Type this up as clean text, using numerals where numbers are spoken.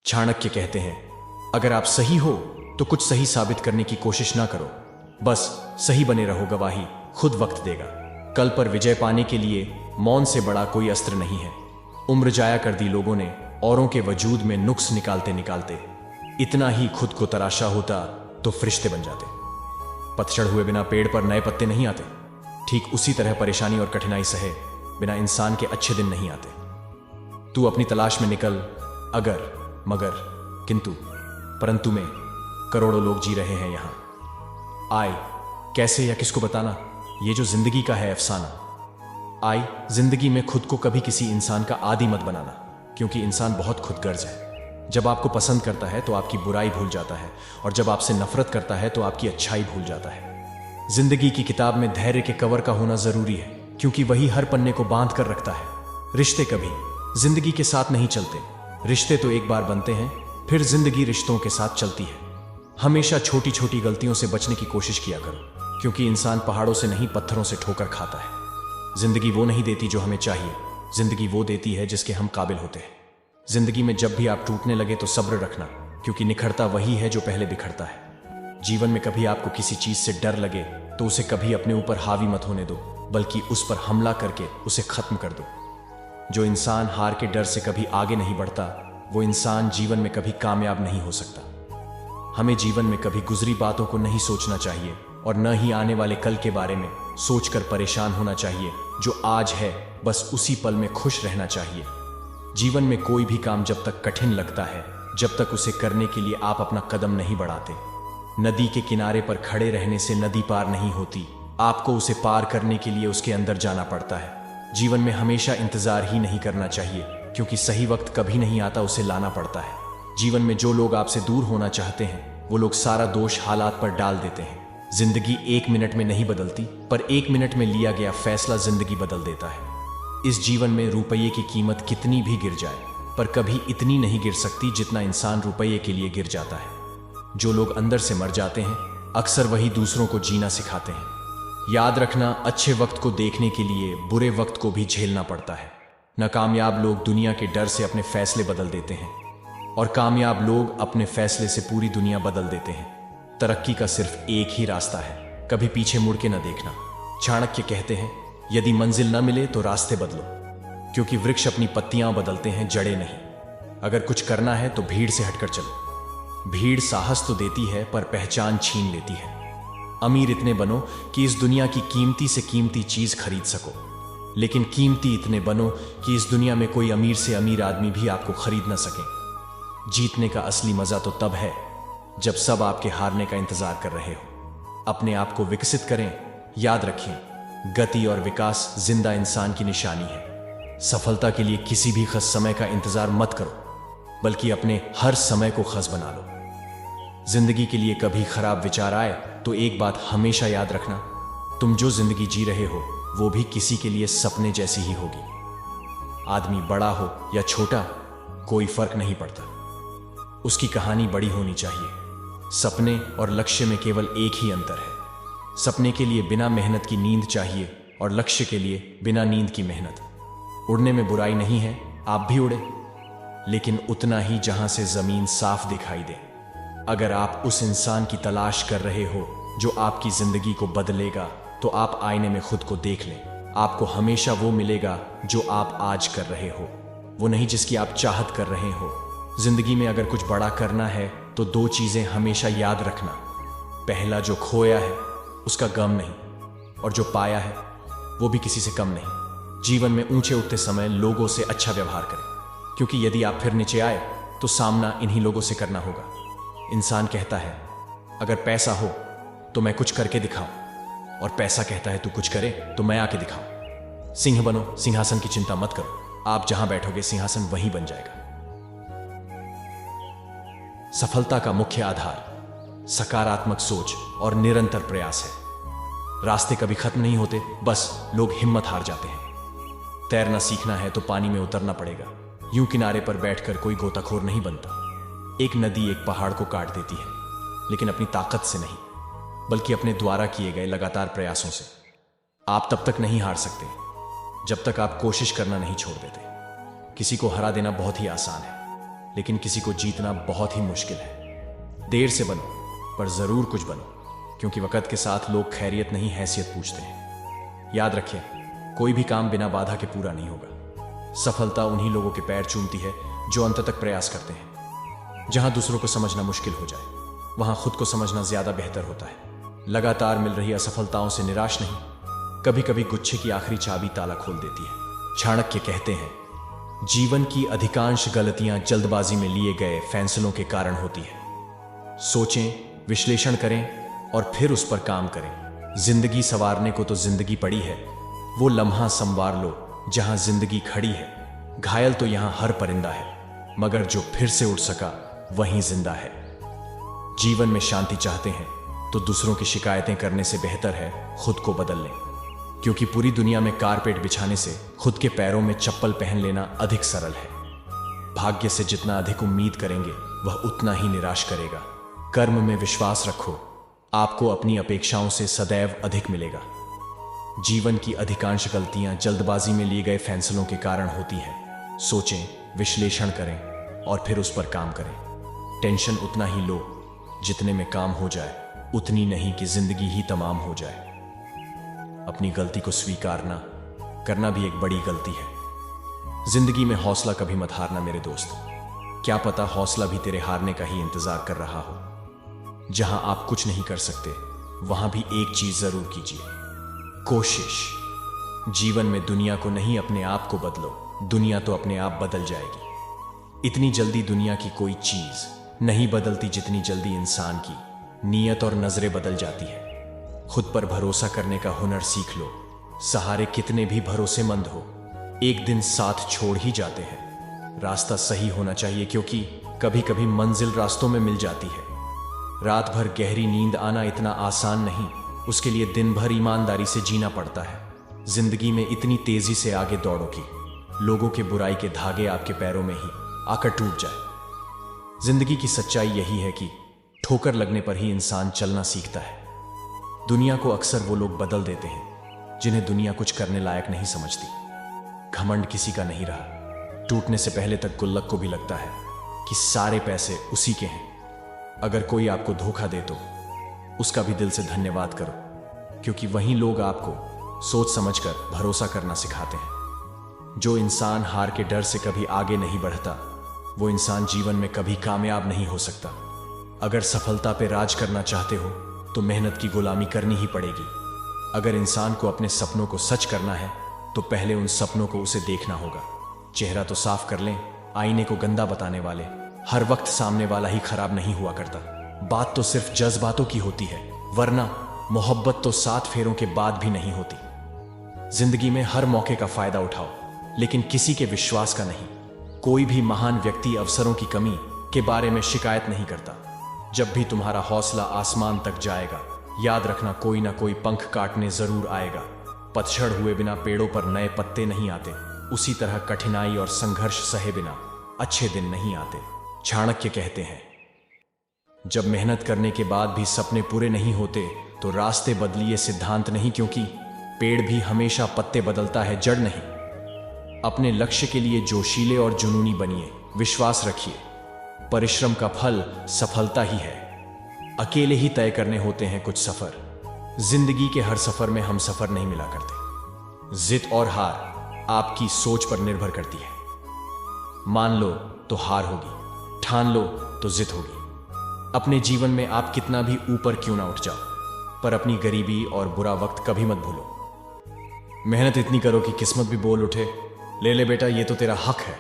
चाणक्य कहते हैं, अगर आप सही हो तो कुछ सही साबित करने की कोशिश ना करो, बस सही बने रहो, गवाही खुद वक्त देगा। कल पर विजय पाने के लिए मौन से बड़ा कोई अस्त्र नहीं है। उम्र जाया कर दी लोगों ने औरों के वजूद में नुक्स निकालते निकालते। इतना ही खुद को तराशा होता तो फरिश्ते बन जाते। पतझड़ हुए बिना पेड़ पर नए पत्ते नहीं आते। ठीक उसी तरह परेशानी और कठिनाई सहे बिना इंसान के अच्छे दिन नहीं आते। तू अपनी तलाश में निकल, अगर मगर किंतु परंतु में करोड़ों लोग जी रहे हैं यहां। आए कैसे या किसको बताना, ये जो जिंदगी का है अफसाना। आई जिंदगी में खुद को कभी किसी इंसान का आदी मत बनाना, क्योंकि इंसान बहुत खुदगर्ज है। जब आपको पसंद करता है तो आपकी बुराई भूल जाता है, और जब आपसे नफरत करता है तो आपकी अच्छाई भूल जाता है। जिंदगी की किताब में धैर्य के कवर का होना जरूरी है, क्योंकि वही हर पन्ने को बांध कर रखता है। रिश्ते कभी जिंदगी के साथ नहीं चलते, रिश्ते तो एक बार बनते हैं, फिर जिंदगी रिश्तों के साथ चलती है। हमेशा छोटी छोटी गलतियों से बचने की कोशिश किया करो, क्योंकि इंसान पहाड़ों से नहीं पत्थरों से ठोकर खाता है। जिंदगी वो नहीं देती जो हमें चाहिए, जिंदगी वो देती है जिसके हम काबिल होते हैं। जिंदगी में जब भी आप टूटने लगे तो सब्र रखना, क्योंकि निखरता वही है जो पहले बिखरता है। जीवन में कभी आपको किसी चीज से डर लगे तो उसे कभी अपने ऊपर हावी मत होने दो, बल्कि उस पर हमला करके उसे खत्म कर दो। जो इंसान हार के डर से कभी आगे नहीं बढ़ता, वो इंसान जीवन में कभी कामयाब नहीं हो सकता। हमें जीवन में कभी गुजरी बातों को नहीं सोचना चाहिए, और न ही आने वाले कल के बारे में सोचकर परेशान होना चाहिए। जो आज है बस उसी पल में खुश रहना चाहिए। जीवन में कोई भी काम जब तक कठिन लगता है, जब तक उसे करने के लिए आप अपना कदम नहीं बढ़ाते। नदी के किनारे पर खड़े रहने से नदी पार नहीं होती, आपको उसे पार करने के लिए उसके अंदर जाना पड़ता है। जीवन में हमेशा इंतजार ही नहीं करना चाहिए, क्योंकि सही वक्त कभी नहीं आता, उसे लाना पड़ता है। जीवन में जो लोग आपसे दूर होना चाहते हैं, वो लोग सारा दोष हालात पर डाल देते हैं। जिंदगी 1 मिनट में नहीं बदलती, पर 1 मिनट में लिया गया फैसला जिंदगी बदल देता है। इस जीवन में रुपये की कीमत कितनी भी गिर जाए, पर कभी इतनी नहीं गिर सकती जितना इंसान रुपये के लिए गिर जाता है। जो लोग अंदर से मर जाते हैं, अक्सर वही दूसरों को जीना सिखाते हैं। याद रखना, अच्छे वक्त को देखने के लिए बुरे वक्त को भी झेलना पड़ता है। नाकामयाब लोग दुनिया के डर से अपने फैसले बदल देते हैं, और कामयाब लोग अपने फैसले से पूरी दुनिया बदल देते हैं। तरक्की का सिर्फ एक ही रास्ता है, कभी पीछे मुड़ के न देखना। चाणक्य कहते हैं, यदि मंजिल न मिले तो रास्ते बदलो, क्योंकि वृक्ष अपनी पत्तियां बदलते हैं, जड़ें नहीं। अगर कुछ करना है तो भीड़ से हटकर चलो। भीड़ साहस तो देती है, पर पहचान छीन लेती है। अमीर इतने बनो कि इस दुनिया की कीमती से कीमती चीज खरीद सको, लेकिन कीमती इतने बनो कि इस दुनिया में कोई अमीर से अमीर आदमी भी आपको खरीद न सके। जीतने का असली मजा तो तब है जब सब आपके हारने का इंतजार कर रहे हो। अपने आप को विकसित करें। याद रखें, गति और विकास जिंदा इंसान की निशानी है। सफलता के लिए किसी भी खास समय का इंतजार मत करो, बल्कि अपने हर समय को खास बना लो। जिंदगी के लिए कभी खराब विचार आए तो एक बात हमेशा याद रखना, तुम जो जिंदगी जी रहे हो वो भी किसी के लिए सपने जैसी ही होगी। आदमी बड़ा हो या छोटा, कोई फर्क नहीं पड़ता, उसकी कहानी बड़ी होनी चाहिए। सपने और लक्ष्य में केवल एक ही अंतर है। सपने के लिए बिना मेहनत की नींद चाहिए, और लक्ष्य के लिए बिना नींद की मेहनत। उड़ने में बुराई नहीं है, आप भी उड़े, लेकिन उतना ही जहां से जमीन साफ दिखाई दे। अगर आप उस इंसान की तलाश कर रहे हो जो आपकी जिंदगी को बदलेगा, तो आप आईने में खुद को देख लें। आपको हमेशा वो मिलेगा जो आप आज कर रहे हो, वो नहीं जिसकी आप चाहत कर रहे हो। जिंदगी में अगर कुछ बड़ा करना है तो 2 चीजें हमेशा याद रखना। पहला, जो खोया है उसका गम नहीं, और जो पाया है वो भी किसी से कम नहीं। जीवन में ऊंचे उठते समय लोगों से अच्छा व्यवहार करें, क्योंकि यदि आप फिर नीचे आए तो सामना इन्हीं लोगों से करना होगा। इंसान कहता है, अगर पैसा हो तो मैं कुछ करके दिखाऊं, और पैसा कहता है तू कुछ करे तो मैं आके दिखाऊं। सिंह बनो, सिंहासन की चिंता मत करो, आप जहां बैठोगे सिंहासन वहीं बन जाएगा। सफलता का मुख्य आधार सकारात्मक सोच और निरंतर प्रयास है। रास्ते कभी खत्म नहीं होते, बस लोग हिम्मत हार जाते हैं। तैरना सीखना है तो पानी में उतरना पड़ेगा। यूं किनारे पर बैठकर कोई गोताखोर नहीं बनता। एक नदी एक पहाड़ को काट देती है, लेकिन अपनी ताकत से नहीं, बल्कि अपने द्वारा किए गए लगातार प्रयासों से। आप तब तक नहीं हार सकते जब तक आप कोशिश करना नहीं छोड़ देते। किसी को हरा देना बहुत ही आसान है, लेकिन किसी को जीतना बहुत ही मुश्किल है। देर से बनो, पर जरूर कुछ बनो, क्योंकि वक्त के साथ लोग खैरियत नहीं हैसियत पूछते हैं। याद रखिए, कोई भी काम बिना बाधा के पूरा नहीं होगा। सफलता उन्हीं लोगों के पैर चूमती है जो अंत तक प्रयास करते हैं। जहां दूसरों को समझना मुश्किल हो जाए, वहां खुद को समझना ज्यादा बेहतर होता है। लगातार मिल रही असफलताओं से निराश नहीं, कभी कभी गुच्छे की आखिरी चाबी ताला खोल देती है। चाणक्य कहते हैं, जीवन की अधिकांश गलतियां जल्दबाजी में लिए गए फैसलों के कारण होती है। सोचें, विश्लेषण करें और फिर उस पर काम करें। जिंदगी संवारने को तो जिंदगी पड़ी है, वो लम्हा संवार लो जहां जिंदगी खड़ी है। घायल तो यहां हर परिंदा है, मगर जो फिर से उठ सका वहीं जिंदा है। जीवन में शांति चाहते हैं तो दूसरों की शिकायतें करने से बेहतर है खुद को बदल लें, क्योंकि पूरी दुनिया में कारपेट बिछाने से खुद के पैरों में चप्पल पहन लेना अधिक सरल है। भाग्य से जितना अधिक उम्मीद करेंगे वह उतना ही निराश करेगा। कर्म में विश्वास रखो, आपको अपनी अपेक्षाओं से सदैव अधिक मिलेगा। जीवन की अधिकांश गलतियां जल्दबाजी में लिए गए फैसलों के कारण होती हैं। सोचें, विश्लेषण करें और फिर उस पर काम करें। टेंशन उतना ही लो जितने में काम हो जाए, उतनी नहीं कि जिंदगी ही तमाम हो जाए। अपनी गलती को स्वीकारना करना भी एक बड़ी गलती है। जिंदगी में हौसला कभी मत हारना मेरे दोस्त। क्या पता हौसला भी तेरे हारने का ही इंतजार कर रहा हो। जहां आप कुछ नहीं कर सकते, वहां भी एक चीज जरूर कीजिए, कोशिश। जीवन में दुनिया को नहीं, अपने आप को बदलो। दुनिया तो अपने आप बदल जाएगी। इतनी जल्दी दुनिया की कोई चीज नहीं बदलती जितनी जल्दी इंसान की नीयत और नजरें बदल जाती है। खुद पर भरोसा करने का हुनर सीख लो। सहारे कितने भी भरोसेमंद हो, एक दिन साथ छोड़ ही जाते हैं। रास्ता सही होना चाहिए, क्योंकि कभी कभी मंजिल रास्तों में मिल जाती है। रात भर गहरी नींद आना इतना आसान नहीं, उसके लिए दिन भर ईमानदारी से जीना पड़ता है। जिंदगी में इतनी तेजी से आगे दौड़ो कि लोगों के बुराई के धागे आपके पैरों में ही आकर टूट जाए। जिंदगी की सच्चाई यही है कि ठोकर लगने पर ही इंसान चलना सीखता है। दुनिया को अक्सर वो लोग बदल देते हैं जिन्हें दुनिया कुछ करने लायक नहीं समझती। घमंड किसी का नहीं रहा। टूटने से पहले तक गुल्लक को भी लगता है कि सारे पैसे उसी के हैं। अगर कोई आपको धोखा दे तो उसका भी दिल से धन्यवाद करो, क्योंकि वही लोग आपको सोच समझकर भरोसा करना सिखाते हैं। जो इंसान हार के डर से कभी आगे नहीं बढ़ता, वो इंसान जीवन में कभी कामयाब नहीं हो सकता। अगर सफलता पे राज करना चाहते हो तो मेहनत की गुलामी करनी ही पड़ेगी। अगर इंसान को अपने सपनों को सच करना है तो पहले उन सपनों को उसे देखना होगा। चेहरा तो साफ कर लें, आईने को गंदा बताने वाले हर वक्त सामने वाला ही खराब नहीं हुआ करता। बात तो सिर्फ जज्बातों की होती है, वरना मोहब्बत तो 7 फेरों के बाद भी नहीं होती। जिंदगी में हर मौके का फायदा उठाओ, लेकिन किसी के विश्वास का नहीं। कोई भी महान व्यक्ति अवसरों की कमी के बारे में शिकायत नहीं करता। जब भी तुम्हारा हौसला आसमान तक जाएगा, याद रखना कोई ना कोई पंख काटने जरूर आएगा। पतझड़ हुए बिना पेड़ों पर नए पत्ते नहीं आते, उसी तरह कठिनाई और संघर्ष सहे बिना अच्छे दिन नहीं आते। चाणक्य कहते हैं, जब मेहनत करने के बाद भी सपने पूरे नहीं होते तो रास्ते बदलिए, सिद्धांत नहीं, क्योंकि पेड़ भी हमेशा पत्ते बदलता है, जड़ नहीं। अपने लक्ष्य के लिए जोशीले और जुनूनी बनिए। विश्वास रखिए, परिश्रम का फल सफलता ही है। अकेले ही तय करने होते हैं कुछ सफर। जिंदगी के हर सफर में हम सफर नहीं मिला करते। जिद और हार आपकी सोच पर निर्भर करती है। मान लो तो हार होगी, ठान लो तो जिद होगी। अपने जीवन में आप कितना भी ऊपर क्यों ना उठ जाओ, पर अपनी गरीबी और बुरा वक्त कभी मत भूलो। मेहनत इतनी करो कि किस्मत भी बोल उठे, ले ले बेटा, ये तो तेरा हक है।